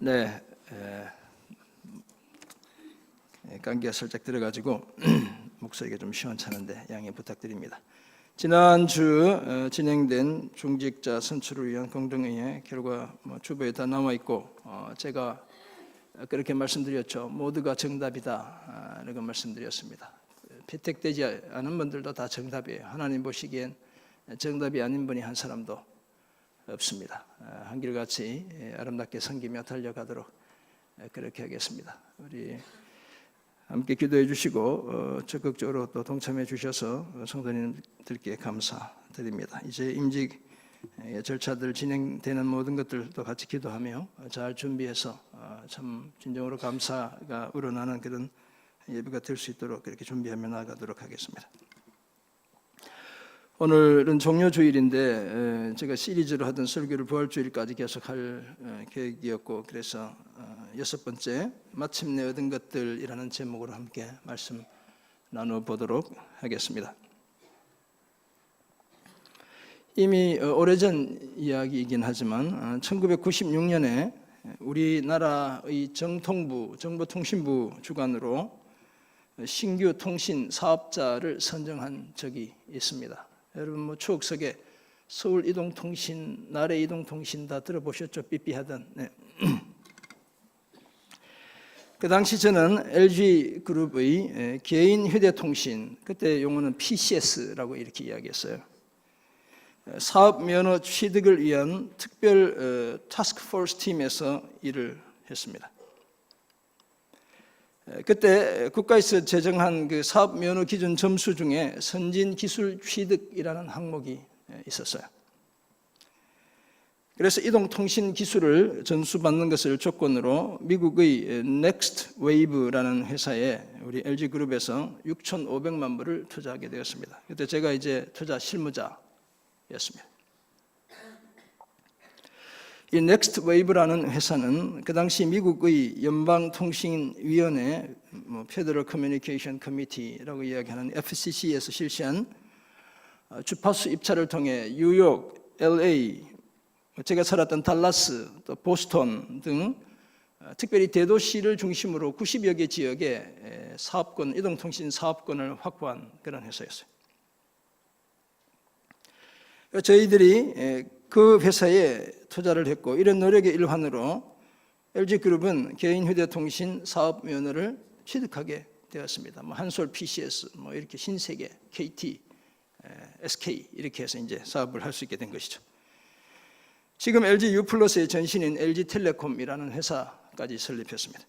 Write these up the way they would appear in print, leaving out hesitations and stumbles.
네, 감기가 살짝 들어가지고 목소리가 좀 시원찮은데 양해 부탁드립니다. 지난주 진행된 중직자 선출을 위한 공동회의 결과 주보에 다 나와 있고 제가 그렇게 말씀드렸죠. 모두가 정답이다 라고 말씀드렸습니다. 피택되지 않은 분들도 다 정답이에요. 하나님 보시기엔 정답이 아닌 분이 한 사람도 없습니다. 한결같이 아름답게 섬기며 달려가도록 그렇게 하겠습니다. 우리 함께 기도해 주시고 적극적으로 또 동참해 주셔서 성도님들께 감사드립니다. 이제 임직 절차들 진행되는 모든 것들도 같이 기도하며 잘 준비해서 참 진정으로 감사가 우러나는 그런 예배가 될 수 있도록 그렇게 준비하며 나아가도록 하겠습니다. 오늘은 종료주일인데 제가 시리즈로 하던 설교를 부활주일까지 계속할 계획이었고 그래서 6번째 마침내 얻은 것들이라는 제목으로 함께 말씀 나눠보도록 하겠습니다. 이미 오래전 이야기이긴 하지만 1996년에 우리나라의 정보통신부 주관으로 신규 통신 사업자를 선정한 적이 있습니다. 여러분 추억 속에 서울 이동통신, 나래 이동통신 다 들어보셨죠? 삐삐하던. 네. 그 당시 저는 LG그룹의 개인 휴대통신, 그때 용어는 PCS라고 이렇게 이야기했어요. 사업 면허 취득을 위한 특별 타스크포스 팀에서 일을 했습니다. 그때 국가에서 제정한 그 사업 면허 기준 점수 중에 선진 기술 취득이라는 항목이 있었어요. 그래서 이동통신 기술을 전수받는 것을 조건으로 미국의 Next Wave라는 회사에 우리 LG그룹에서 6,500만 불을 투자하게 되었습니다. 그때 제가 이제 투자 실무자였습니다. 이 넥스트 웨이브라는 회사는 그 당시 미국의 연방통신위원회, Federal Communication Committee라고 이야기하는 FCC에서 실시한 주파수 입찰을 통해 뉴욕, LA, 제가 살았던 달라스, 또 보스턴 등 특별히 대도시를 중심으로 90여 개 지역에 사업권, 이동통신 사업권을 확보한 그런 회사였어요. 저희들이 그 회사에 투자를 했고 이런 노력의 일환으로 LG그룹은 개인 휴대통신 사업 면허를 취득하게 되었습니다. 한솔 PCS, 이렇게 신세계, KT, SK 이렇게 해서 이제 사업을 할 수 있게 된 것이죠. 지금 LG U+의 전신인 LG텔레콤이라는 회사까지 설립했습니다.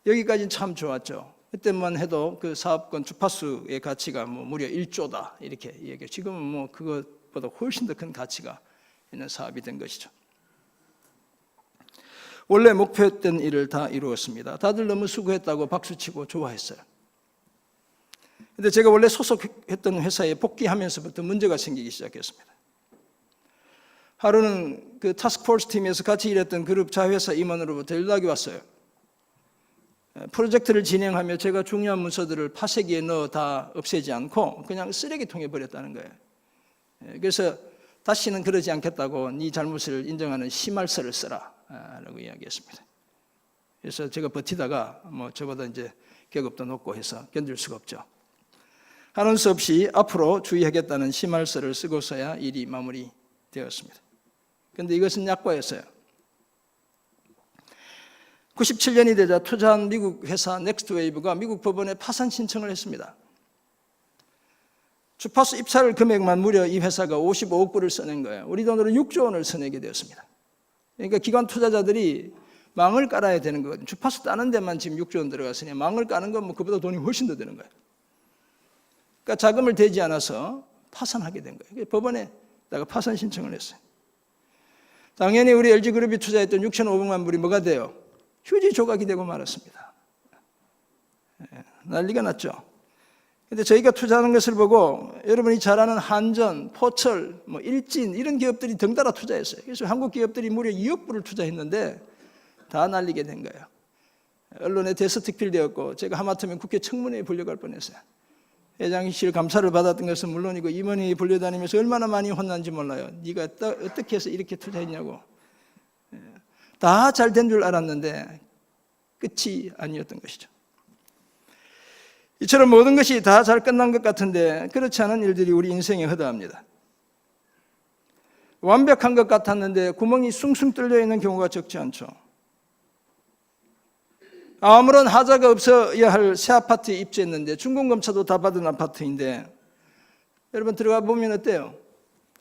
여기까지는 참 좋았죠. 그때만 해도 그 사업권 주파수의 가치가 무려 1조다 이렇게 얘기해요. 지금은 그것보다 훨씬 더 큰 가치가 있는 사업이 된 것이죠. 원래 목표했던 일을 다 이루었습니다. 다들 너무 수고했다고 박수치고 좋아했어요. 그런데 제가 원래 소속했던 회사에 복귀하면서부터 문제가 생기기 시작했습니다. 하루는 그 타스크포스 팀에서 같이 일했던 그룹 자회사 임원으로부터 연락이 왔어요. 프로젝트를 진행하며 제가 중요한 문서들을 파쇄기에 넣어 다 없애지 않고 그냥 쓰레기통에 버렸다는 거예요. 그래서 다시는 그러지 않겠다고 네 잘못을 인정하는 심할서를 써라 라고 이야기했습니다. 그래서 제가 버티다가 저보다 이제 계급도 높고 해서 견딜 수가 없죠. 하는 수 없이 앞으로 주의하겠다는 심할서를 쓰고서야 일이 마무리되었습니다. 그런데 이것은 약과였어요. 97년이 되자 투자한 미국 회사 넥스트웨이브가 미국 법원에 파산 신청을 했습니다. 주파수 입찰 금액만 무려 이 회사가 55억 불을 써낸 거예요. 우리 돈으로 6조 원을 써내게 되었습니다. 그러니까 기관 투자자들이 망을 깔아야 되는 거거든요. 주파수 따는 데만 지금 6조 원 들어갔으니 망을 까는 건 그보다 돈이 훨씬 더 드는 거예요. 그러니까 자금을 대지 않아서 파산하게 된 거예요. 법원에다가 파산 신청을 했어요. 당연히 우리 LG그룹이 투자했던 6,500만 불이 뭐가 돼요? 휴지 조각이 되고 말았습니다. 난리가 났죠. 그런데 저희가 투자하는 것을 보고 여러분이 잘 아는 한전, 포철, 일진 이런 기업들이 덩달아 투자했어요. 그래서 한국 기업들이 무려 2억 불을 투자했는데 다 날리게 된 거예요. 언론에 대서특필되었고 제가 하마터면 국회 청문회에 불려갈 뻔했어요. 회장실 감사를 받았던 것은 물론이고 임원이 불려다니면서 얼마나 많이 혼난지 몰라요. 네가 어떻게 해서 이렇게 투자했냐고. 다 잘 된 줄 알았는데 끝이 아니었던 것이죠. 이처럼 모든 것이 다 잘 끝난 것 같은데 그렇지 않은 일들이 우리 인생에 허다합니다. 완벽한 것 같았는데 구멍이 숭숭 뚫려 있는 경우가 적지 않죠. 아무런 하자가 없어야 할 새 아파트에 입주했는데 준공검사도 다 받은 아파트인데 여러분 들어가 보면 어때요?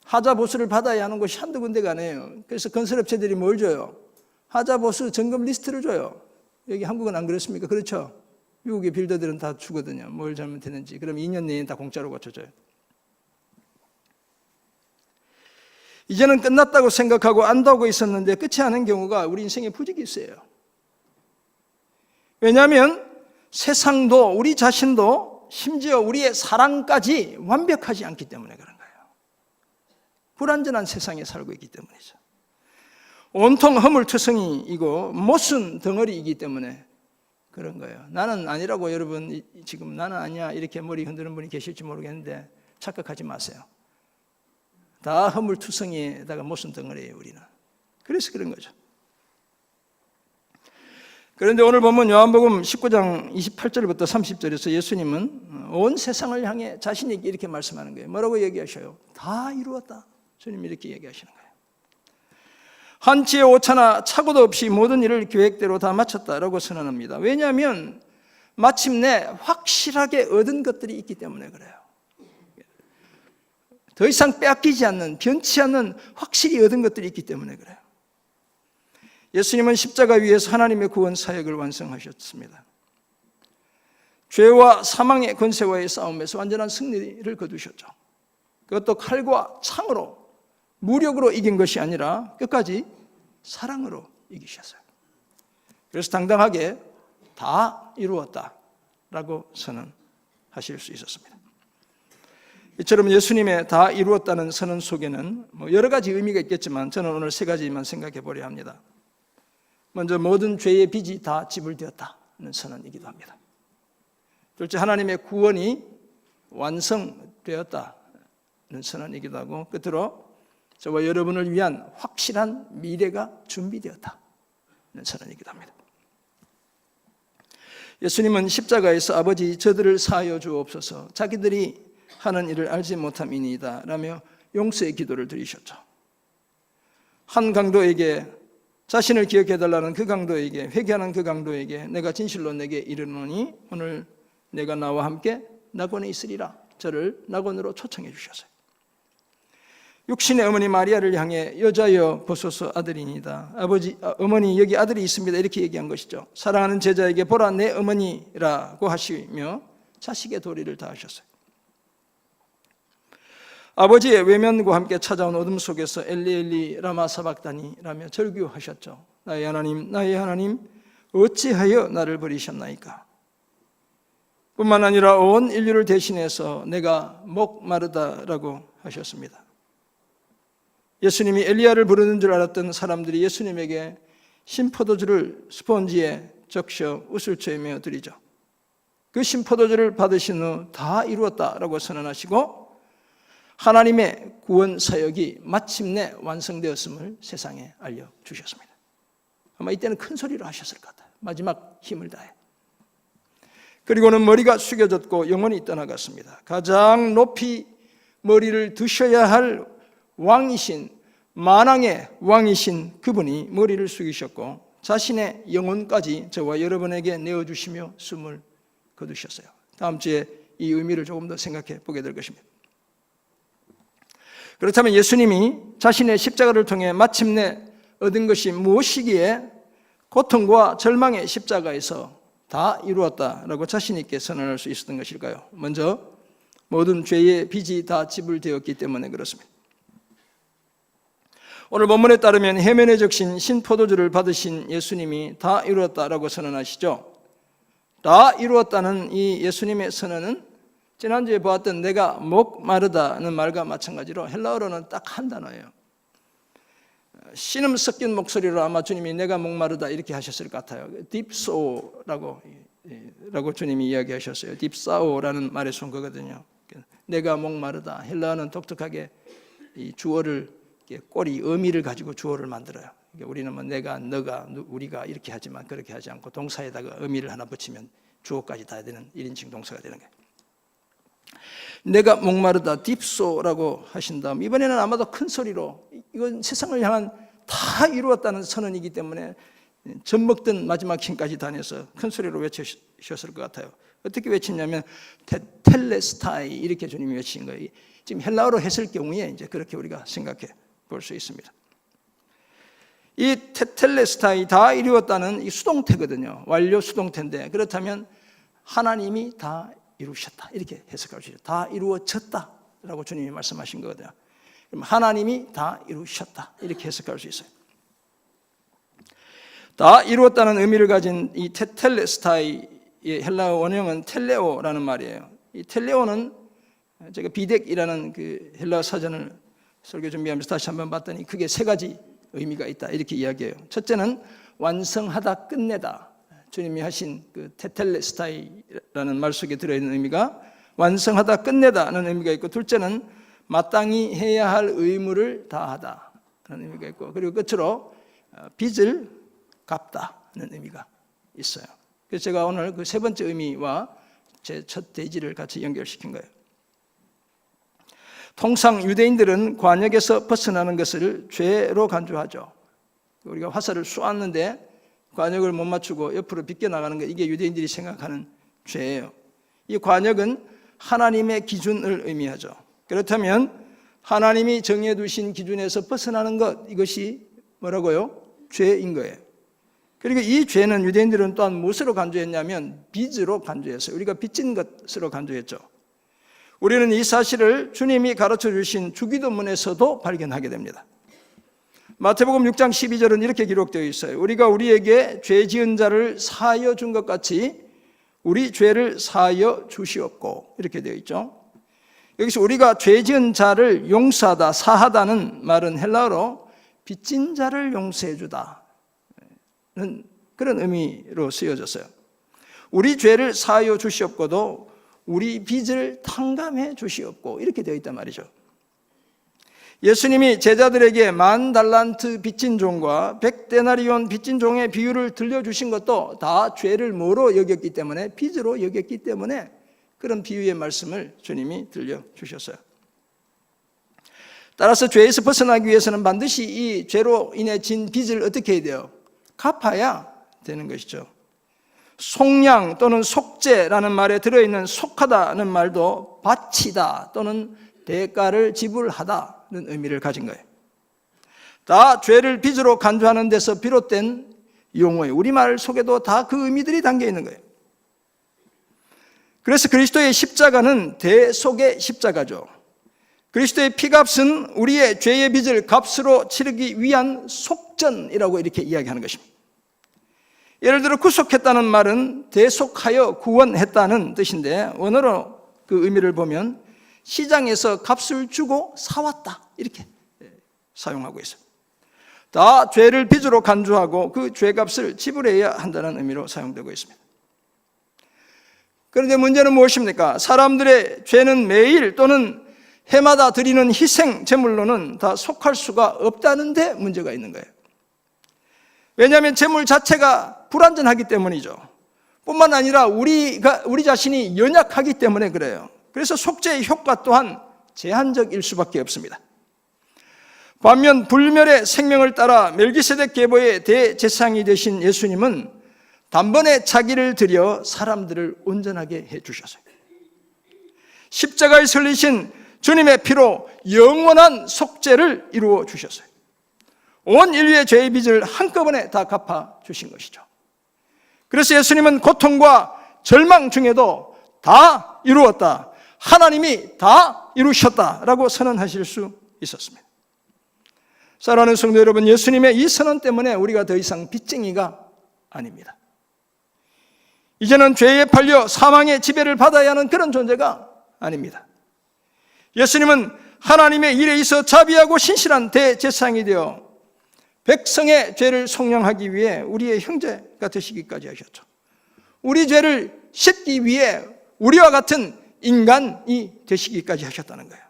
하자 보수를 받아야 하는 곳이 한두 군데가 아니에요. 그래서 건설업체들이 뭘 줘요? 하자 보수 점검 리스트를 줘요. 여기 한국은 안 그렇습니까? 그렇죠? 미국의 빌더들은 다 주거든요. 뭘 잘못했는지. 그럼 2년 내에 다 공짜로 고쳐줘요. 이제는 끝났다고 생각하고 안다고 있었는데 끝이 아닌 경우가 우리 인생에 부지기 있어요. 왜냐하면 세상도 우리 자신도 심지어 우리의 사랑까지 완벽하지 않기 때문에 그런 거예요. 불완전한 세상에 살고 있기 때문이죠. 온통 허물투성이이고 못쓴 덩어리이기 때문에 그런 거예요. 나는 아니라고 여러분 지금 나는 아니야 이렇게 머리 흔드는 분이 계실지 모르겠는데 착각하지 마세요. 다 허물투성이에다가 못쓴 덩어리예요 우리는. 그래서 그런 거죠. 그런데 오늘 보면 요한복음 19장 28절부터 30절에서 예수님은 온 세상을 향해 자신에게 이렇게 말씀하는 거예요. 뭐라고 얘기하셔요? 다 이루었다. 주님 이렇게 얘기하시는 거예요. 한치의 오차나 착오도 없이 모든 일을 계획대로 다 마쳤다라고 선언합니다. 왜냐하면 마침내 확실하게 얻은 것들이 있기 때문에 그래요. 더 이상 빼앗기지 않는, 변치 않는 확실히 얻은 것들이 있기 때문에 그래요. 예수님은 십자가 위에서 하나님의 구원 사역을 완성하셨습니다. 죄와 사망의 권세와의 싸움에서 완전한 승리를 거두셨죠. 그것도 칼과 창으로, 무력으로 이긴 것이 아니라 끝까지 사랑으로 이기셨어요. 그래서 당당하게 다 이루었다라고 선언하실 수 있었습니다. 이처럼 예수님의 다 이루었다는 선언 속에는 여러 가지 의미가 있겠지만 저는 오늘 세 가지만 생각해 보려 합니다. 먼저 모든 죄의 빚이 다 지불되었다는 선언이기도 합니다. 둘째, 하나님의 구원이 완성되었다는 선언이기도 하고, 끝으로 저와 여러분을 위한 확실한 미래가 준비되었다는 선언이기도 합니다. 예수님은 십자가에서 아버지 저들을 사하여 주옵소서, 자기들이 하는 일을 알지 못함이니이다 라며 용서의 기도를 드리셨죠. 한 강도에게 자신을 기억해달라는 그 강도에게, 회개하는 그 강도에게 내가 진실로 내게 이르노니 오늘 내가 나와 함께 낙원에 있으리라, 저를 낙원으로 초청해 주셨어요. 육신의 어머니 마리아를 향해 여자여 보소서 아들이니다, 어머니 여기 아들이 있습니다 이렇게 얘기한 것이죠. 사랑하는 제자에게 보라 내 어머니라고 하시며 자식의 도리를 다하셨어요. 아버지의 외면과 함께 찾아온 어둠 속에서 엘리 엘리 라마 사박다니 라며 절규하셨죠. 나의 하나님 어찌하여 나를 버리셨나이까. 뿐만 아니라 온 인류를 대신해서 내가 목마르다라고 하셨습니다. 예수님이 엘리야를 부르는 줄 알았던 사람들이 예수님에게 신포도주를 스폰지에 적셔 우슬초이며 드리죠. 그 신포도주를 받으신 후 다 이루었다라고 선언하시고 하나님의 구원 사역이 마침내 완성되었음을 세상에 알려주셨습니다. 아마 이때는 큰 소리로 하셨을 것 같아요. 마지막 힘을 다해. 그리고는 머리가 숙여졌고 영혼이 떠나갔습니다. 가장 높이 머리를 두셔야 할 왕이신, 만왕의 왕이신 그분이 머리를 숙이셨고 자신의 영혼까지 저와 여러분에게 내어주시며 숨을 거두셨어요. 다음 주에 이 의미를 조금 더 생각해 보게 될 것입니다. 그렇다면 예수님이 자신의 십자가를 통해 마침내 얻은 것이 무엇이기에 고통과 절망의 십자가에서 다 이루었다라고 자신 있게 선언할 수 있었던 것일까요? 먼저 모든 죄의 빚이 다 지불되었기 때문에 그렇습니다. 오늘 본문에 따르면 해면에 적신 신포도주를 받으신 예수님이 다 이루었다라고 선언하시죠. 다 이루었다는 이 예수님의 선언은 지난주에 보았던 내가 목마르다는 말과 마찬가지로 헬라어로는 딱 한 단어예요. 신음 섞인 목소리로 아마 주님이 내가 목마르다 이렇게 하셨을 것 같아요. 딥소라고 주님이 이야기하셨어요. 딥사오라는 말에서 온 거거든요. 내가 목마르다. 헬라어는 독특하게 이 주어를 꼬리, 의미를 가지고 주어를 만들어요. 우리는 뭐 내가, 너가, 우리가 이렇게 하지만 그렇게 하지 않고 동사에다가 의미를 하나 붙이면 주어까지 다 되는 1인칭 동사가 되는 거예요. 내가 목마르다, 딥소라고 하신 다음 이번에는 아마도 큰 소리로, 이건 세상을 향한 다 이루었다는 선언이기 때문에 젖 먹던 마지막 힘까지 다녀서 큰 소리로 외치셨을 것 같아요. 어떻게 외치냐면 테텔레스타이 이렇게 주님이 외친 거예요. 지금 헬라어로 했을 경우에 이제 그렇게 우리가 생각해 볼 수 있습니다. 이 테텔레스타이 다 이루었다는 이 수동태거든요. 완료 수동태인데, 그렇다면 하나님이 다 이루셨다 이렇게 해석할 수 있어요. 다 이루어졌다라고 주님이 말씀하신 거거든요. 그럼 하나님이 다 이루셨다 이렇게 해석할 수 있어요. 다 이루었다는 의미를 가진 이 테텔레스타이의 헬라어 원형은 텔레오라는 말이에요. 이 텔레오는 제가 비덱이라는 그 헬라어 사전을 설교 준비하면서 다시 한번 봤더니 그게 세 가지 의미가 있다 이렇게 이야기해요. 첫째는 완성하다, 끝내다. 주님이 하신 그 테텔레스타이라는 말 속에 들어있는 의미가 완성하다, 끝내다는 의미가 있고, 둘째는 마땅히 해야 할 의무를 다하다는 의미가 있고, 그리고 끝으로 빚을 갚다는 의미가 있어요. 그래서 제가 오늘 그 세 번째 의미와 제 첫 대지를 같이 연결시킨 거예요. 통상 유대인들은 관역에서 벗어나는 것을 죄로 간주하죠. 우리가 화살을 쏘았는데 관역을 못 맞추고 옆으로 비껴나가는 것, 이게 유대인들이 생각하는 죄예요. 이 관역은 하나님의 기준을 의미하죠. 그렇다면 하나님이 정해두신 기준에서 벗어나는 것, 이것이 뭐라고요? 죄인 거예요. 그리고 이 죄는 유대인들은 또한 무엇으로 간주했냐면 빚으로 간주했어요. 우리가 빚진 것으로 간주했죠. 우리는 이 사실을 주님이 가르쳐 주신 주기도문에서도 발견하게 됩니다. 마태복음 6장 12절은 이렇게 기록되어 있어요. 우리가 우리에게 죄 지은 자를 사하여 준 것 같이 우리 죄를 사하여 주시옵고, 이렇게 되어 있죠. 여기서 우리가 죄 지은 자를 용서하다, 사하다는 말은 헬라어로 빚진 자를 용서해 주다는 그런 의미로 쓰여졌어요. 우리 죄를 사하여 주시옵고도 우리 빚을 탕감해 주시옵고, 이렇게 되어 있단 말이죠. 예수님이 제자들에게 10,000달란트 빚진 종과 100데나리온 빚진 종의 비유를 들려주신 것도 다 죄를 뭐로 여겼기 때문에, 빚으로 여겼기 때문에 그런 비유의 말씀을 주님이 들려주셨어요. 따라서 죄에서 벗어나기 위해서는 반드시 이 죄로 인해 진 빚을 어떻게 해야 돼요? 갚아야 되는 것이죠. 속량 또는 속죄라는 말에 들어있는 속하다는 말도 바치다 또는 대가를 지불하다는 의미를 가진 거예요. 다 죄를 빚으로 간주하는 데서 비롯된 용어예요. 우리말 속에도 다 그 의미들이 담겨 있는 거예요. 그래서 그리스도의 십자가는 대속의 십자가죠. 그리스도의 피값은 우리의 죄의 빚을 값으로 치르기 위한 속전이라고 이렇게 이야기하는 것입니다. 예를 들어 구속했다는 말은 대속하여 구원했다는 뜻인데, 원어로 그 의미를 보면 시장에서 값을 주고 사왔다 이렇게 사용하고 있어요. 다 죄를 빚으로 간주하고 그 죄값을 지불해야 한다는 의미로 사용되고 있습니다. 그런데 문제는 무엇입니까? 사람들의 죄는 매일 또는 해마다 드리는 희생 제물로는 다 속할 수가 없다는 데 문제가 있는 거예요. 왜냐하면 제물 자체가 불완전하기 때문이죠. 뿐만 아니라 우리 자신이 연약하기 때문에 그래요. 그래서 속죄의 효과 또한 제한적일 수밖에 없습니다. 반면 불멸의 생명을 따라 멜기세덱 계보의 대제사장이 되신 예수님은 단번에 자기를 드려 사람들을 온전하게 해주셨어요. 십자가에 설리신 주님의 피로 영원한 속죄를 이루어 주셨어요. 온 인류의 죄의 빚을 한꺼번에 다 갚아 주신 것이죠. 그래서 예수님은 고통과 절망 중에도 다 이루었다, 하나님이 다 이루셨다라고 선언하실 수 있었습니다. 사랑하는 성도 여러분, 예수님의 이 선언 때문에 우리가 더 이상 빚쟁이가 아닙니다. 이제는 죄에 팔려 사망의 지배를 받아야 하는 그런 존재가 아닙니다. 예수님은 하나님의 일에 있어 자비하고 신실한 대제사장이 되어 백성의 죄를 속량하기 위해 우리의 형제가 되시기까지 하셨죠. 우리 죄를 씻기 위해 우리와 같은 인간이 되시기까지 하셨다는 거예요.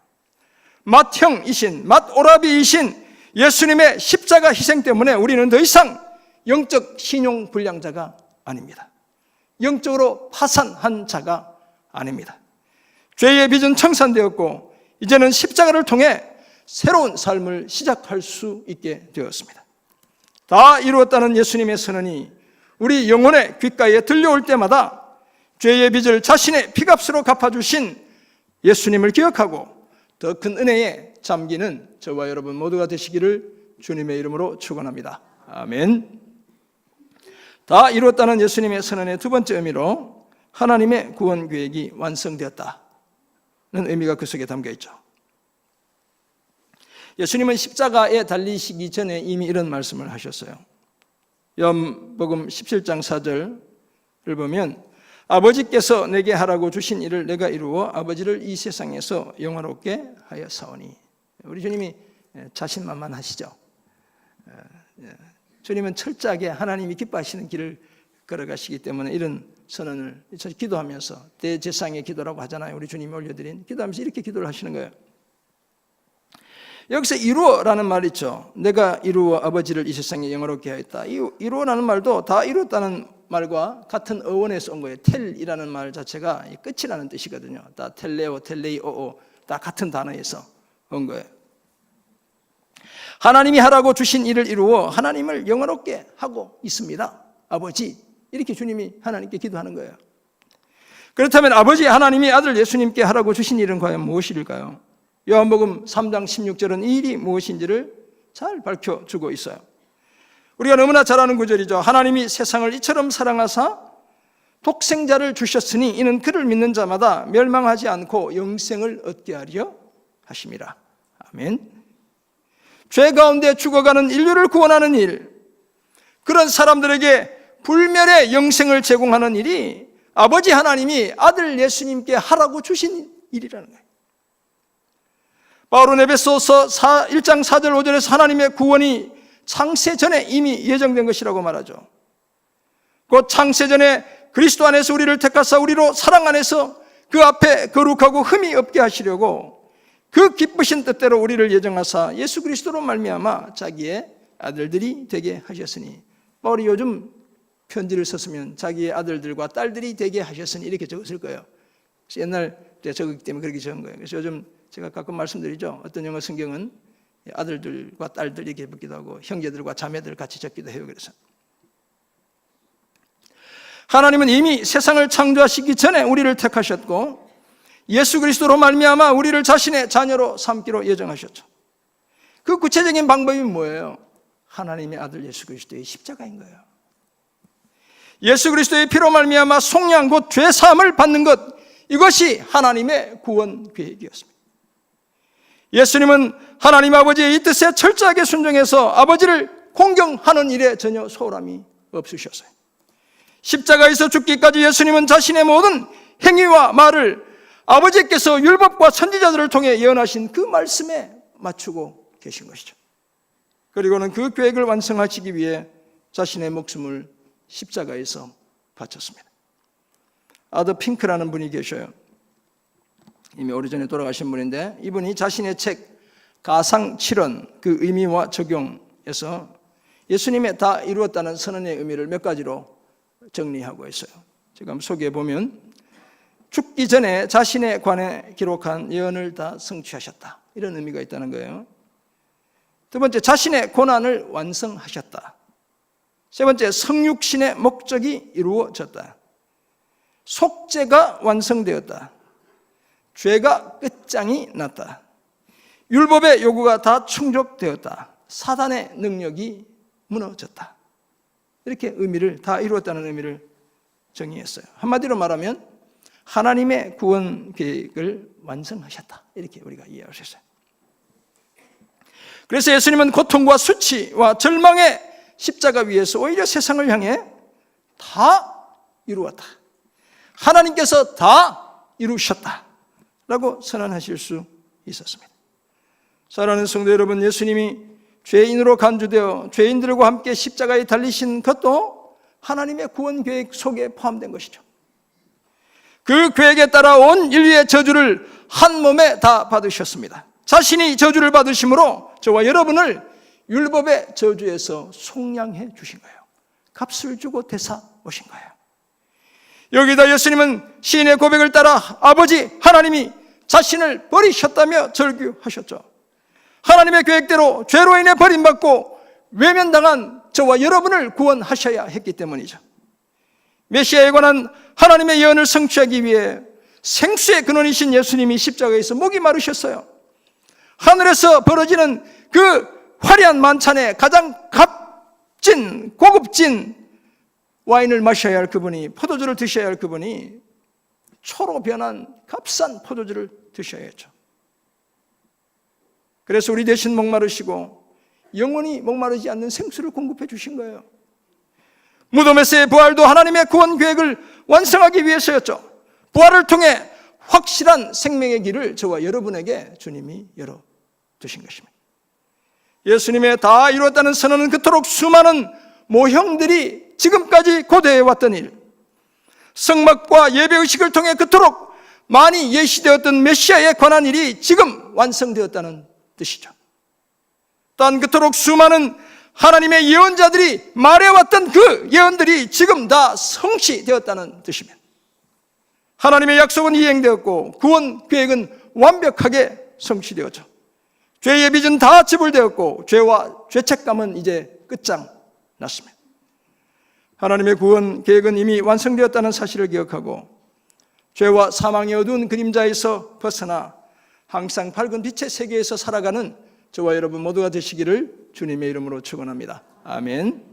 맏형이신, 맏오라비이신 예수님의 십자가 희생 때문에 우리는 더 이상 영적 신용 불량자가 아닙니다. 영적으로 파산한 자가 아닙니다. 죄의 빚은 청산되었고 이제는 십자가를 통해 새로운 삶을 시작할 수 있게 되었습니다. 다 이루었다는 예수님의 선언이 우리 영혼의 귓가에 들려올 때마다 죄의 빚을 자신의 피값으로 갚아주신 예수님을 기억하고 더 큰 은혜에 잠기는 저와 여러분 모두가 되시기를 주님의 이름으로 축원합니다. 아멘. 다 이루었다는 예수님의 선언의 두 번째 의미로 하나님의 구원 계획이 완성되었다는 의미가 그 속에 담겨 있죠. 예수님은 십자가에 달리시기 전에 이미 이런 말씀을 하셨어요. 요한복음 17장 4절을 보면 아버지께서 내게 하라고 주신 일을 내가 이루어 아버지를 이 세상에서 영화롭게 하였사오니. 우리 주님이 자신만만하시죠. 주님은 철저하게 하나님이 기뻐하시는 길을 걸어가시기 때문에 이런 선언을 기도하면서 대제사장의 기도라고 하잖아요. 우리 주님이 올려드린 기도하면서 이렇게 기도를 하시는 거예요. 여기서 이루어라는 말 있죠. 내가 이루어 아버지를 이 세상에 영화롭게 하였다. 이 이루어라는 말도 다 이루었다는 말과 같은 어원에서 온 거예요. 텔이라는 말 자체가 끝이라는 뜻이거든요. 다 텔레오, 텔레이오오 다 같은 단어에서 온 거예요. 하나님이 하라고 주신 일을 이루어 하나님을 영화롭게 하고 있습니다. 아버지, 이렇게 주님이 하나님께 기도하는 거예요. 그렇다면 아버지 하나님이 아들 예수님께 하라고 주신 일은 과연 무엇일까요? 요한복음 3장 16절은 이 일이 무엇인지를 잘 밝혀주고 있어요. 우리가 너무나 잘 아는 구절이죠. 하나님이 세상을 이처럼 사랑하사 독생자를 주셨으니 이는 그를 믿는 자마다 멸망하지 않고 영생을 얻게 하려 하심이라. 아멘. 죄 가운데 죽어가는 인류를 구원하는 일, 그런 사람들에게 불멸의 영생을 제공하는 일이 아버지 하나님이 아들 예수님께 하라고 주신 일이라는 거예요. 바울은 에베소서 1장 4절 5절에서 하나님의 구원이 창세 전에 이미 예정된 것이라고 말하죠. 곧 창세 전에 그리스도 안에서 우리를 택하사 우리로 사랑 안에서 그 앞에 거룩하고 흠이 없게 하시려고 그 기쁘신 뜻대로 우리를 예정하사 예수 그리스도로 말미암아 자기의 아들들이 되게 하셨으니. 바울이 요즘 편지를 썼으면 자기의 아들들과 딸들이 되게 하셨으니 이렇게 적었을 거예요. 옛날 때 적었기 때문에 그렇게 적은 거예요. 그래서 요즘 제가 가끔 말씀드리죠. 어떤 영어 성경은 아들들과 딸들 이렇게 붙기도 하고 형제들과 자매들 같이 적기도 해요. 그래서 하나님은 이미 세상을 창조하시기 전에 우리를 택하셨고 예수 그리스도로 말미암아 우리를 자신의 자녀로 삼기로 예정하셨죠. 그 구체적인 방법이 뭐예요? 하나님의 아들 예수 그리스도의 십자가인 거예요. 예수 그리스도의 피로 말미암아 속량 곧 죄 사함을 받는 것, 이것이 하나님의 구원 계획이었습니다. 예수님은 하나님 아버지의 이 뜻에 철저하게 순종해서 아버지를 공경하는 일에 전혀 소홀함이 없으셨어요. 십자가에서 죽기까지 예수님은 자신의 모든 행위와 말을 아버지께서 율법과 선지자들을 통해 예언하신 그 말씀에 맞추고 계신 것이죠. 그리고는 그 계획을 완성하시기 위해 자신의 목숨을 십자가에서 바쳤습니다. 아더 핑크라는 분이 계셔요. 이미 오래전에 돌아가신 분인데 이분이 자신의 책 가상칠언 그 의미와 적용에서 예수님의 다 이루었다는 선언의 의미를 몇 가지로 정리하고 있어요. 제가 한번 소개해 보면 죽기 전에 자신에 관해 기록한 예언을 다 성취하셨다, 이런 의미가 있다는 거예요. 두 번째, 자신의 고난을 완성하셨다. 세 번째, 성육신의 목적이 이루어졌다. 속죄가 완성되었다. 죄가 끝장이 났다. 율법의 요구가 다 충족되었다. 사단의 능력이 무너졌다. 이렇게 의미를 다 이루었다는 의미를 정의했어요. 한마디로 말하면 하나님의 구원 계획을 완성하셨다, 이렇게 우리가 이해할 수 있어요. 그래서 예수님은 고통과 수치와 절망의 십자가 위에서 오히려 세상을 향해 다 이루었다, 하나님께서 다 이루셨다 라고 선언하실 수 있었습니다. 사랑하는 성도 여러분, 예수님이 죄인으로 간주되어 죄인들과 함께 십자가에 달리신 것도 하나님의 구원 계획 속에 포함된 것이죠. 그 계획에 따라 온 인류의 저주를 한 몸에 다 받으셨습니다. 자신이 저주를 받으심으로 저와 여러분을 율법의 저주에서 속량해 주신 거예요. 값을 주고 대사 오신 거예요. 여기다 예수님은 시인의 고백을 따라 아버지 하나님이 자신을 버리셨다며 절규하셨죠. 하나님의 계획대로 죄로 인해 버림받고 외면당한 저와 여러분을 구원하셔야 했기 때문이죠. 메시아에 관한 하나님의 예언을 성취하기 위해 생수의 근원이신 예수님이 십자가에서 목이 마르셨어요. 하늘에서 벌어지는 그 화려한 만찬에 가장 값진 고급진 와인을 마셔야 할 그분이, 포도주를 드셔야 할 그분이 초로 변한 값싼 포도주를 드셔야 했죠. 그래서 우리 대신 목마르시고 영원히 목마르지 않는 생수를 공급해 주신 거예요. 무덤에서의 부활도 하나님의 구원 계획을 완성하기 위해서였죠. 부활을 통해 확실한 생명의 길을 저와 여러분에게 주님이 열어두신 것입니다. 예수님의 다 이루었다는 선언은 그토록 수많은 모형들이 지금까지 고대해왔던 일, 성막과 예배의식을 통해 그토록 많이 예시되었던 메시아에 관한 일이 지금 완성되었다는 뜻이죠. 또한 그토록 수많은 하나님의 예언자들이 말해왔던 그 예언들이 지금 다 성취되었다는 뜻입니다. 하나님의 약속은 이행되었고 구원 계획은 완벽하게 성취되었죠. 죄의 빚은 다 지불되었고 죄와 죄책감은 이제 끝장났습니다. 하나님의 구원 계획은 이미 완성되었다는 사실을 기억하고 죄와 사망의 어두운 그림자에서 벗어나 항상 밝은 빛의 세계에서 살아가는 저와 여러분 모두가 되시기를 주님의 이름으로 축원합니다. 아멘.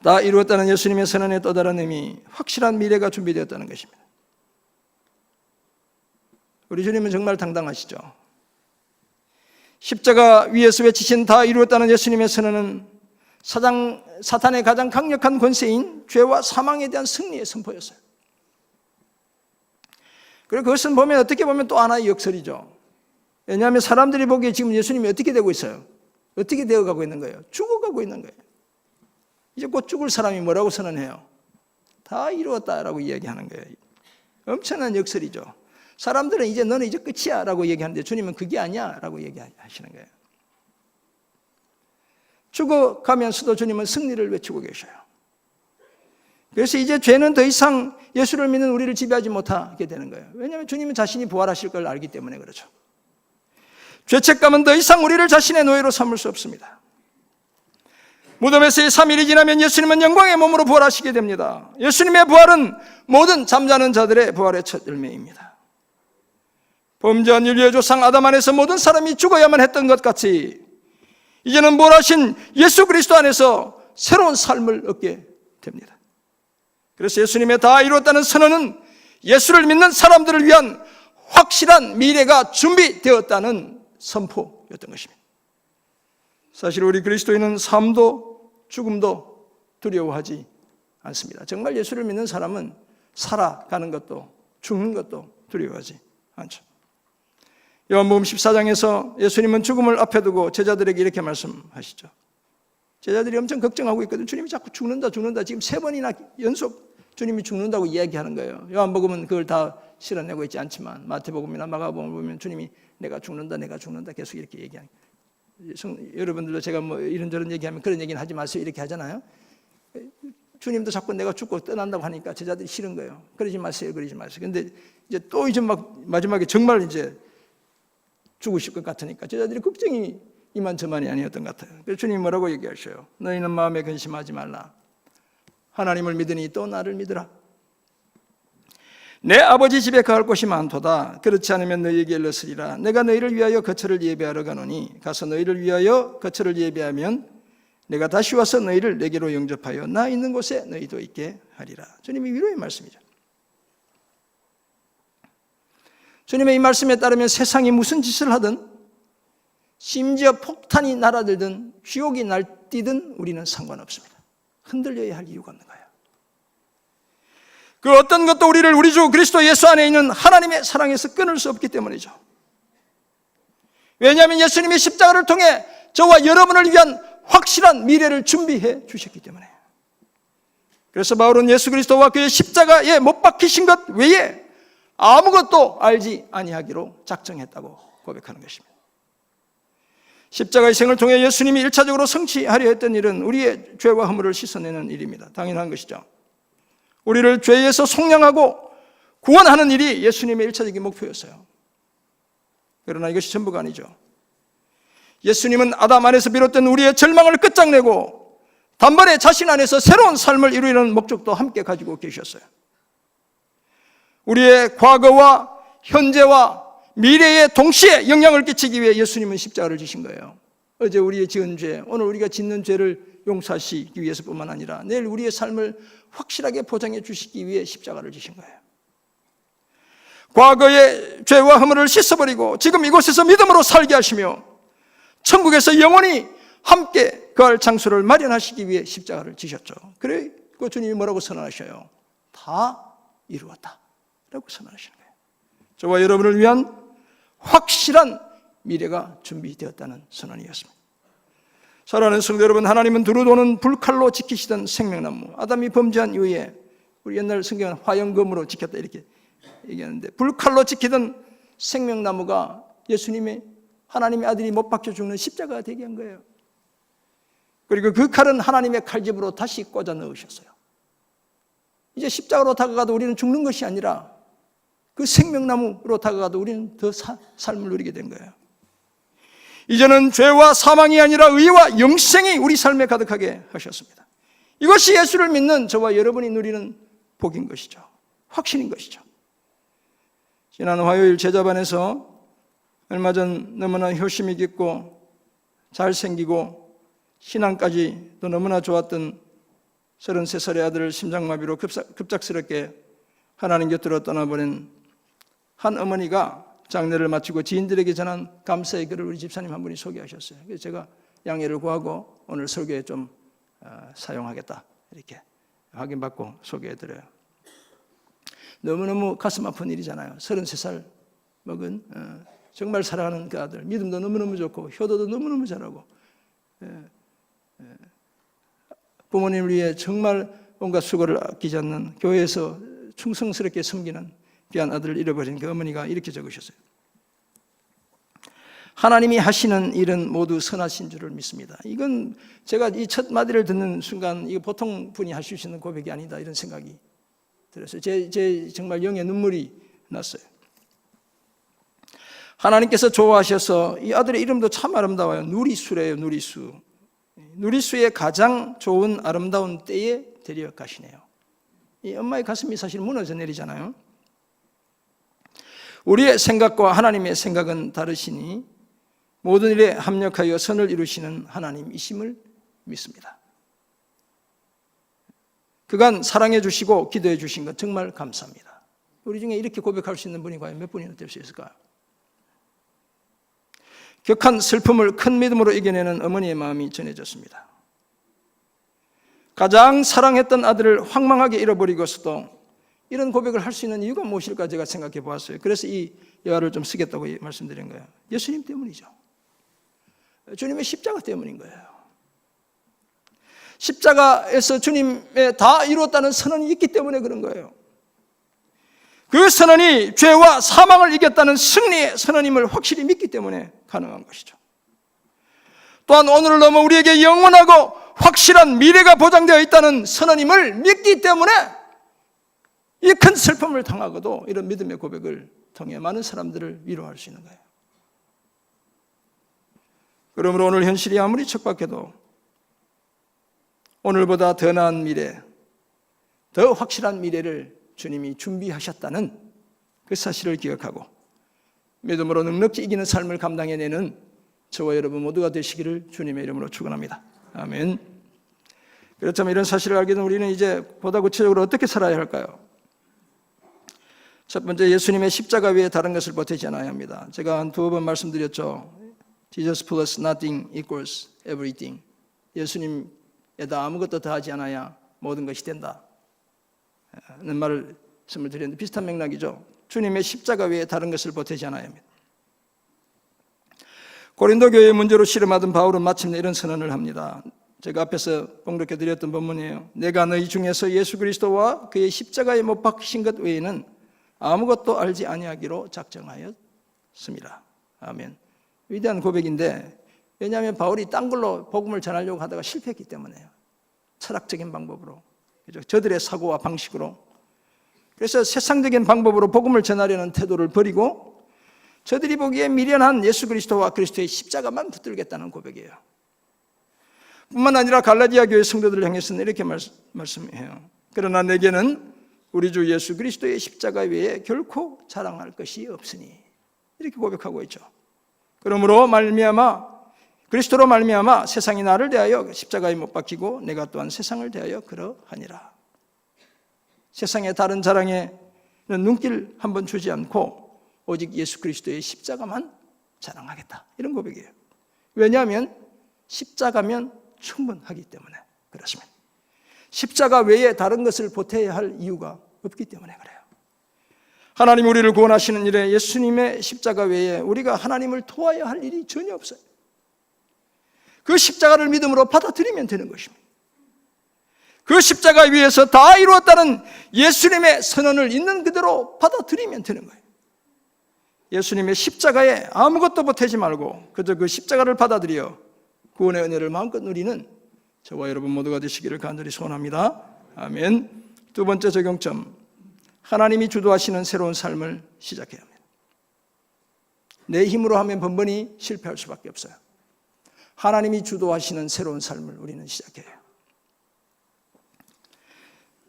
다 이루었다는 예수님의 선언의 또 다른 의미, 확실한 미래가 준비되었다는 것입니다. 우리 주님은 정말 당당하시죠. 십자가 위에서 외치신 다 이루었다는 예수님의 선언은 사탄의 가장 강력한 권세인 죄와 사망에 대한 승리의 선포였어요. 그리고 그것은 보면 어떻게 보면 또 하나의 역설이죠. 왜냐하면 사람들이 보기에 지금 예수님이 어떻게 되고 있어요? 어떻게 되어가고 있는 거예요? 죽어가고 있는 거예요. 이제 곧 죽을 사람이 뭐라고 선언해요? 다 이루었다라고 이야기하는 거예요. 엄청난 역설이죠. 사람들은 이제 너는 이제 끝이야 라고 얘기하는데 주님은 그게 아니야 라고 얘기하시는 거예요. 죽어가면서도 주님은 승리를 외치고 계셔요. 그래서 이제 죄는 더 이상 예수를 믿는 우리를 지배하지 못하게 되는 거예요. 왜냐하면 주님은 자신이 부활하실 걸 알기 때문에 그렇죠. 죄책감은 더 이상 우리를 자신의 노예로 삼을 수 없습니다. 무덤에서의 3일이 지나면 예수님은 영광의 몸으로 부활하시게 됩니다. 예수님의 부활은 모든 잠자는 자들의 부활의 첫 열매입니다. 범죄한 인류의 조상 아담 안에서 모든 사람이 죽어야만 했던 것 같이 이제는 부활하신 예수 그리스도 안에서 새로운 삶을 얻게 됩니다. 그래서 예수님의 다 이루었다는 선언은 예수를 믿는 사람들을 위한 확실한 미래가 준비되었다는 선포였던 것입니다. 사실 우리 그리스도인은 삶도 죽음도 두려워하지 않습니다. 정말 예수를 믿는 사람은 살아가는 것도 죽는 것도 두려워하지 않죠. 요한복음 14장에서 예수님은 죽음을 앞에 두고 제자들에게 이렇게 말씀하시죠. 제자들이 엄청 걱정하고 있거든요. 주님이 자꾸 죽는다 지금 3번이나 연속 주님이 죽는다고 이야기하는 거예요. 요한복음은 그걸 다 실어내고 있지 않지만 마태복음이나 마가복음을 보면 주님이 내가 죽는다 계속 이렇게 얘기하는 거예요. 여러분들도 제가 뭐 이런저런 얘기하면 그런 얘기는 하지 마세요 이렇게 하잖아요. 주님도 자꾸 내가 죽고 떠난다고 하니까 제자들이 싫은 거예요. 그러지 마세요. 근데 이제 또 이제 막 마지막에 정말 이제 죽으실 것 같으니까 제자들이 걱정이 이만저만이 아니었던 것 같아요. 그래서 주님이 뭐라고 얘기하셔요? 너희는 마음에 근심하지 말라. 하나님을 믿으니 또 나를 믿으라. 내 아버지 집에 거할 곳이 많도다. 그렇지 않으면 너희에게 일렀으리라. 내가 너희를 위하여 거처를 예배하러 가노니 가서 너희를 위하여 거처를 예배하면 내가 다시 와서 너희를 내게로 영접하여 나 있는 곳에 너희도 있게 하리라. 주님이 위로의 말씀이죠. 주님의 이 말씀에 따르면 세상이 무슨 짓을 하든 심지어 폭탄이 날아들든 쥐옥이 날뛰든 우리는 상관없습니다. 흔들려야 할 이유가 없는 거예요. 그 어떤 것도 우리를 우리 주 그리스도 예수 안에 있는 하나님의 사랑에서 끊을 수 없기 때문이죠. 왜냐하면 예수님이 십자가를 통해 저와 여러분을 위한 확실한 미래를 준비해 주셨기 때문에. 그래서 바울은 예수 그리스도와 그의 십자가에 못 박히신 것 외에 아무것도 알지 아니하기로 작정했다고 고백하는 것입니다. 십자가의 생을 통해 예수님이 1차적으로 성취하려 했던 일은 우리의 죄와 허물을 씻어내는 일입니다. 당연한 것이죠. 우리를 죄에서 속량하고 구원하는 일이 예수님의 1차적인 목표였어요. 그러나 이것이 전부가 아니죠. 예수님은 아담 안에서 비롯된 우리의 절망을 끝장내고 단번에 자신 안에서 새로운 삶을 이루려는 목적도 함께 가지고 계셨어요. 우리의 과거와 현재와 미래에 동시에 영향을 끼치기 위해 예수님은 십자가를 지신 거예요. 어제 우리의 지은 죄, 오늘 우리가 짓는 죄를 용서하시기 위해서뿐만 아니라 내일 우리의 삶을 확실하게 보장해 주시기 위해 십자가를 지신 거예요. 과거의 죄와 허물을 씻어버리고 지금 이곳에서 믿음으로 살게 하시며 천국에서 영원히 함께 거할 장소를 마련하시기 위해 십자가를 지셨죠. 그리고 주님이 뭐라고 선언하셔요? 다 이루었다 라고 선언하시는 거예요. 저와 여러분을 위한 확실한 미래가 준비되었다는 선언이었습니다. 사랑하는 성도 여러분, 하나님은 두루 도는 불칼로 지키시던 생명나무, 아담이 범죄한 이후에 우리 옛날 성경은 화영검으로 지켰다 이렇게 얘기하는데, 불칼로 지키던 생명나무가 예수님의 하나님의 아들이 못 박혀 죽는 십자가가 되게 한 거예요. 그리고 그 칼은 하나님의 칼집으로 다시 꽂아 넣으셨어요. 이제 십자가로 다가가도 우리는 죽는 것이 아니라 그 생명나무로 다가가도 우리는 더 삶을 누리게 된 거예요. 이제는 죄와 사망이 아니라 의와 영생이 우리 삶에 가득하게 하셨습니다. 이것이 예수를 믿는 저와 여러분이 누리는 복인 것이죠. 확신인 것이죠. 지난 화요일 제자반에서 얼마 전 너무나 효심이 깊고 잘생기고 신앙까지도 너무나 좋았던 33살의 아들을 심장마비로 급작스럽게 하나님 곁으로 떠나버린 한 어머니가 장례를 마치고 지인들에게 전한 감사의 글을 우리 집사님 한 분이 소개하셨어요. 그래서 제가 양해를 구하고 오늘 설교에 좀 사용하겠다 이렇게 확인받고 소개해드려요. 너무너무 가슴 아픈 일이잖아요. 33살 먹은 정말 사랑하는 그 아들, 믿음도 너무너무 좋고 효도도 너무너무 잘하고 부모님을 위해 정말 온갖 수고를 아끼지 않는 교회에서 충성스럽게 섬기는 귀한 아들을 잃어버린 그 어머니가 이렇게 적으셨어요. 하나님이 하시는 일은 모두 선하신 줄을 믿습니다. 이건 제가 이 첫 마디를 듣는 순간 이거 보통 분이 할 수 있는 고백이 아니다 이런 생각이 들었어요. 제 정말 영의 눈물이 났어요. 하나님께서 좋아하셔서 이 아들의 이름도 참 아름다워요. 누리수래요. 누리수. 누리수의 가장 좋은 아름다운 때에 데려가시네요. 이 엄마의 가슴이 사실 무너져 내리잖아요. 우리의 생각과 하나님의 생각은 다르시니 모든 일에 합력하여 선을 이루시는 하나님이심을 믿습니다. 그간 사랑해 주시고 기도해 주신 것 정말 감사합니다. 우리 중에 이렇게 고백할 수 있는 분이 과연 몇 분이나 될 수 있을까요? 격한 슬픔을 큰 믿음으로 이겨내는 어머니의 마음이 전해졌습니다. 가장 사랑했던 아들을 황망하게 잃어버리고서도 이런 고백을 할 수 있는 이유가 무엇일까 제가 생각해 보았어요. 그래서 이 예화를 좀 쓰겠다고 말씀드린 거예요. 예수님 때문이죠. 주님의 십자가 때문인 거예요. 십자가에서 주님의 다 이루었다는 선언이 있기 때문에 그런 거예요. 그 선언이 죄와 사망을 이겼다는 승리의 선언임을 확실히 믿기 때문에 가능한 것이죠. 또한 오늘을 넘어 우리에게 영원하고 확실한 미래가 보장되어 있다는 선언임을 믿기 때문에 이 큰 슬픔을 당하고도 이런 믿음의 고백을 통해 많은 사람들을 위로할 수 있는 거예요. 그러므로 오늘 현실이 아무리 척박해도 오늘보다 더 나은 미래, 더 확실한 미래를 주님이 준비하셨다는 그 사실을 기억하고 믿음으로 넉넉히 이기는 삶을 감당해내는 저와 여러분 모두가 되시기를 주님의 이름으로 축원합니다. 아멘. 그렇다면 이런 사실을 알게 된 우리는 이제 보다 구체적으로 어떻게 살아야 할까요? 첫 번째, 예수님의 십자가 외에 다른 것을 보태지 않아야 합니다. 제가 한 두어 번 말씀드렸죠. Jesus plus nothing equals everything. 예수님에다 아무것도 더하지 않아야 모든 것이 된다 는 말씀을 드렸는데 비슷한 맥락이죠. 주님의 십자가 외에 다른 것을 보태지 않아야 합니다. 고린도 교회의 문제로 씨름하던 바울은 마침내 이런 선언을 합니다. 제가 앞에서 공독해 드렸던 본문이에요. 내가 너희 중에서 예수 그리스도와 그의 십자가에 못 박히신 것 외에는 아무것도 알지 아니하기로 작정하였습니다. 아멘. 위대한 고백인데 왜냐하면 바울이 딴 걸로 복음을 전하려고 하다가 실패했기 때문에요. 철학적인 방법으로, 그죠? 저들의 사고와 방식으로. 그래서 세상적인 방법으로 복음을 전하려는 태도를 버리고 저들이 보기에 미련한 예수 그리스도와 그리스도의 십자가만 붙들겠다는 고백이에요. 뿐만 아니라 갈라디아 교회 성도들을 향해서는 이렇게 말씀해요. 그러나 내게는 우리 주 예수 그리스도의 십자가 외에 결코 자랑할 것이 없으니, 이렇게 고백하고 있죠. 그러므로 그리스도로 말미암아 세상이 나를 대하여 십자가에 못 박히고 내가 또한 세상을 대하여 그러하니라. 세상의 다른 자랑에는 눈길 한번 주지 않고 오직 예수 그리스도의 십자가만 자랑하겠다, 이런 고백이에요. 왜냐하면 십자가면 충분하기 때문에 그렇습니다. 십자가 외에 다른 것을 보태야 할 이유가 없기 때문에 그래요. 하나님 우리를 구원하시는 일에 예수님의 십자가 외에 우리가 하나님을 도와야 할 일이 전혀 없어요. 그 십자가를 믿음으로 받아들이면 되는 것입니다. 그 십자가 위에서 다 이루었다는 예수님의 선언을 있는 그대로 받아들이면 되는 거예요. 예수님의 십자가에 아무것도 보태지 말고 그저 그 십자가를 받아들여 구원의 은혜를 마음껏 누리는 저와 여러분 모두가 되시기를 간절히 소원합니다. 아멘. 두 번째 적용점, 하나님이 주도하시는 새로운 삶을 시작해야 합니다. 내 힘으로 하면 번번이 실패할 수밖에 없어요. 하나님이 주도하시는 새로운 삶을 우리는 시작해야 해요.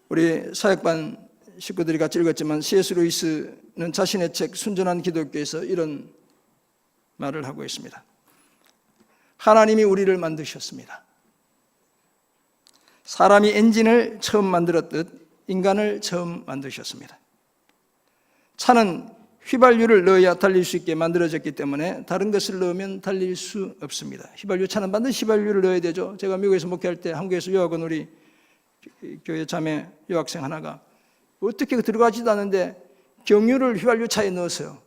우리 사역반 식구들이 같이 읽었지만 C.S. 루이스는 자신의 책 순전한 기독교에서 이런 말을 하고 있습니다. 하나님이 우리를 만드셨습니다. 사람이 엔진을 처음 만들었듯 인간을 처음 만드셨습니다. 차는 휘발유를 넣어야 달릴 수 있게 만들어졌기 때문에 다른 것을 넣으면 달릴 수 없습니다. 차는 반드시 휘발유를 넣어야 되죠. 제가 미국에서 목회할 때 한국에서 유학 온 우리 교회 자매 유학생 하나가 어떻게 들어가지도 않는데 경유를 휘발유 차에 넣었어요.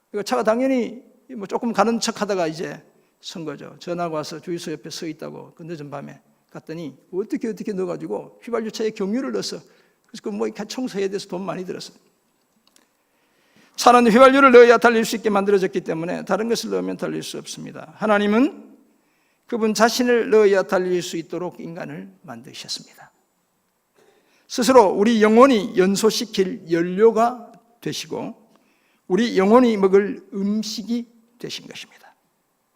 그러니까 차가 당연히 조금 가는 척 하다가 이제 선 거죠. 전화가 와서 주유소 옆에 서 있다고. 그 늦은 밤에 갔더니 어떻게 넣어가지고 휘발유 차에 경유를 넣었어. 그래서 그 청소해야 돼서 돈 많이 들었어요. 차는 휘발유를 넣어야 달릴 수 있게 만들어졌기 때문에 다른 것을 넣으면 달릴 수 없습니다. 하나님은 그분 자신을 넣어야 달릴 수 있도록 인간을 만드셨습니다. 스스로 우리 영혼이 연소시킬 연료가 되시고 우리 영혼이 먹을 음식이 되신 것입니다.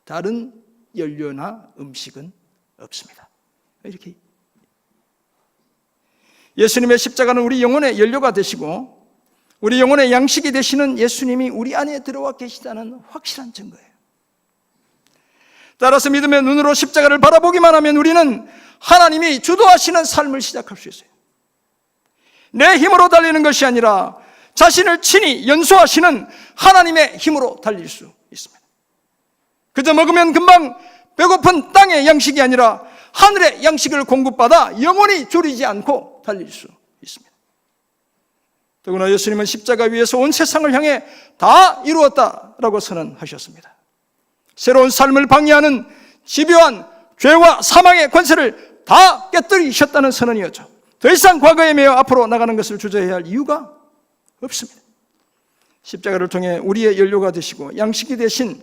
다른 연료나 음식은 없습니다. 이렇게 예수님의 십자가는 우리 영혼의 연료가 되시고 우리 영혼의 양식이 되시는 예수님이 우리 안에 들어와 계시다는 확실한 증거예요. 따라서 믿음의 눈으로 십자가를 바라보기만 하면 우리는 하나님이 주도하시는 삶을 시작할 수 있어요. 내 힘으로 달리는 것이 아니라 자신을 친히 연소하시는 하나님의 힘으로 달릴 수 있습니다. 그저 먹으면 금방 배고픈 땅의 양식이 아니라 하늘의 양식을 공급받아 영원히 줄이지 않고 달릴 수 있습니다. 더구나 예수님은 십자가 위에서 온 세상을 향해 다 이루었다라고 선언하셨습니다. 새로운 삶을 방해하는 집요한 죄와 사망의 권세를 다 깨뜨리셨다는 선언이었죠. 더 이상 과거에 매여 앞으로 나가는 것을 주저해야 할 이유가 없습니다. 십자가를 통해 우리의 연료가 되시고 양식이 되신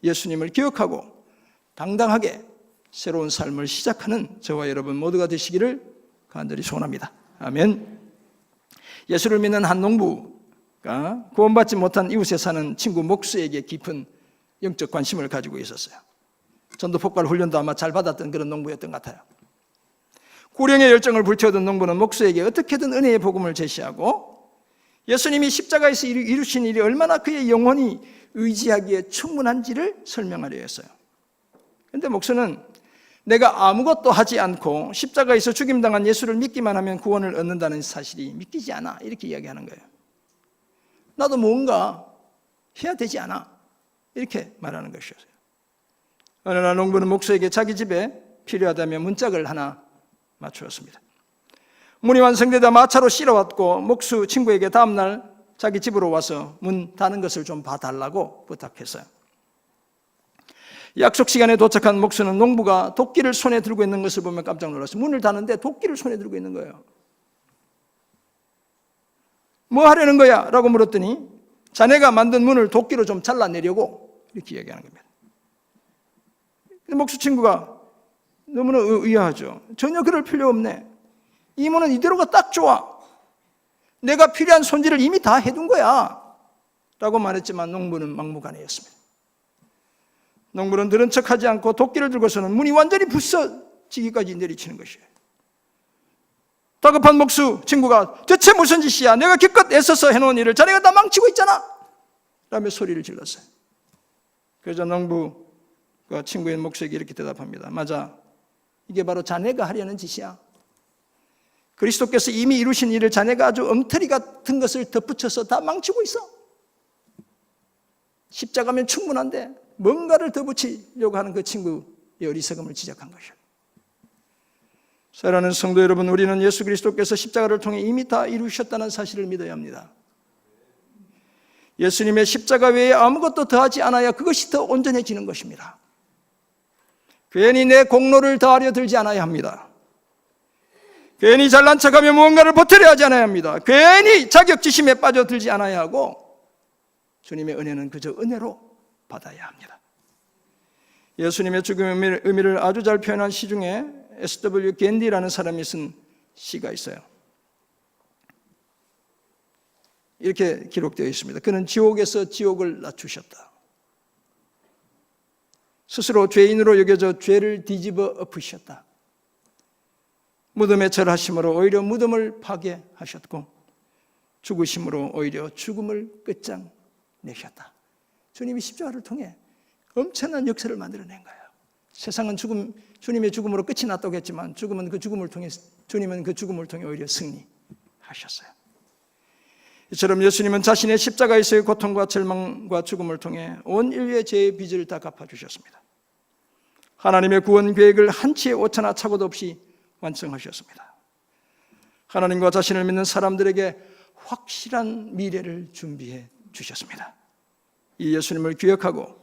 예수님을 기억하고 당당하게 새로운 삶을 시작하는 저와 여러분 모두가 되시기를 간절히 소원합니다. 아멘. 예수를 믿는 한 농부가 구원받지 못한 이웃에 사는 친구 목수에게 깊은 영적 관심을 가지고 있었어요. 전도 폭발 훈련도 아마 잘 받았던 그런 농부였던 것 같아요. 구령의 열정을 불태우던 농부는 목수에게 어떻게든 은혜의 복음을 제시하고 예수님이 십자가에서 이루신 일이 얼마나 그의 영혼이 의지하기에 충분한지를 설명하려 했어요. 그런데 목수는 내가 아무것도 하지 않고 십자가에서 죽임당한 예수를 믿기만 하면 구원을 얻는다는 사실이 믿기지 않아, 이렇게 이야기하는 거예요. 나도 뭔가 해야 되지 않아, 이렇게 말하는 것이었어요. 어느 날 농부는 목수에게 자기 집에 필요하다며 문짝을 하나 맞추었습니다. 문이 완성되다 마차로 실어왔고 목수 친구에게 다음날 자기 집으로 와서 문 닫는 것을 좀 봐달라고 부탁했어요. 약속 시간에 도착한 목수는 농부가 도끼를 손에 들고 있는 것을 보며 깜짝 놀랐어요. 문을 닫는데 도끼를 손에 들고 있는 거예요. 뭐 하려는 거야? 라고 물었더니 자네가 만든 문을 도끼로 좀 잘라내려고, 이렇게 이야기하는 겁니다. 근데 목수 친구가 너무나 의아하죠. 전혀 그럴 필요 없네. 이모는 이대로가 딱 좋아. 내가 필요한 손질을 이미 다 해둔 거야 라고 말했지만 농부는 막무가내였습니다. 농부는 들은 척하지 않고 도끼를 들고서는 문이 완전히 부서지기까지 내리치는 것이에요. 다급한 목수 친구가 대체 무슨 짓이야? 내가 기껏 애써서 해놓은 일을 자네가 다 망치고 있잖아 라며 소리를 질렀어요. 그래서 농부가 친구의 목수에게 이렇게 대답합니다. 맞아, 이게 바로 자네가 하려는 짓이야. 그리스도께서 이미 이루신 일을 자네가 아주 엉터리 같은 것을 덧붙여서 다 망치고 있어. 십자가면 충분한데 뭔가를 더 붙이려고 하는 그 친구의 어리석음을 지적한 것이에요. 사랑하는 성도 여러분, 우리는 예수 그리스도께서 십자가를 통해 이미 다 이루셨다는 사실을 믿어야 합니다. 예수님의 십자가 외에 아무것도 더하지 않아야 그것이 더 온전해지는 것입니다. 괜히 내 공로를 더하려 들지 않아야 합니다. 괜히 잘난 척하며 무언가를 보태려 하지 않아야 합니다. 괜히 자격지심에 빠져들지 않아야 하고 주님의 은혜는 그저 은혜로 받아야 합니다. 예수님의 죽음의 의미를 아주 잘 표현한 시 중에 S.W. 겐디라는 사람이 쓴 시가 있어요. 이렇게 기록되어 있습니다. 그는 지옥에서 지옥을 낮추셨다. 스스로 죄인으로 여겨져 죄를 뒤집어 엎으셨다. 무덤에 절하심으로 오히려 무덤을 파괴하셨고 죽으심으로 오히려 죽음을 끝장내셨다. 주님이 십자가를 통해 엄청난 역사를 만들어낸 거예요. 세상은 주님의 죽음으로 끝이 났다고 했지만 주님은 그 죽음을 통해 오히려 승리하셨어요. 이처럼 예수님은 자신의 십자가에서의 고통과 절망과 죽음을 통해 온 인류의 죄의 빚을 다 갚아주셨습니다. 하나님의 구원 계획을 한치의 오차나 착오도 없이 완성하셨습니다. 하나님과 자신을 믿는 사람들에게 확실한 미래를 준비해 주셨습니다. 이 예수님을 기억하고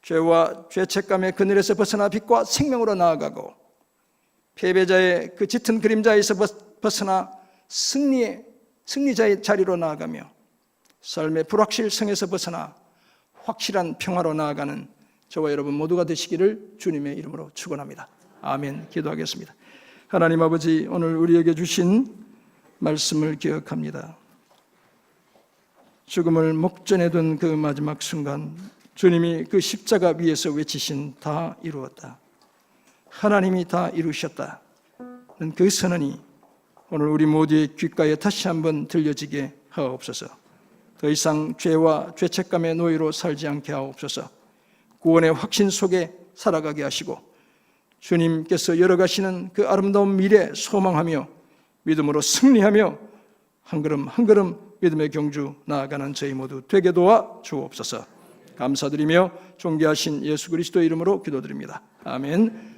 죄와 죄책감의 그늘에서 벗어나 빛과 생명으로 나아가고 패배자의 그 짙은 그림자에서 벗어나 승리자의 자리로 나아가며 삶의 불확실성에서 벗어나 확실한 평화로 나아가는 저와 여러분 모두가 되시기를 주님의 이름으로 축원합니다. 아멘. 기도하겠습니다. 하나님 아버지, 오늘 우리에게 주신 말씀을 기억합니다. 죽음을 목전에 둔 그 마지막 순간 주님이 그 십자가 위에서 외치신 다 이루었다, 하나님이 다 이루셨다는 그 선언이 오늘 우리 모두의 귓가에 다시 한번 들려지게 하옵소서. 더 이상 죄와 죄책감의 노예로 살지 않게 하옵소서. 구원의 확신 속에 살아가게 하시고 주님께서 열어가시는 그 아름다운 미래 소망하며 믿음으로 승리하며 한 걸음 한 걸음 믿음의 경주 나아가는 저희 모두 되게 도와 주옵소서. 감사드리며 존귀하신 예수 그리스도의 이름으로 기도드립니다. 아멘.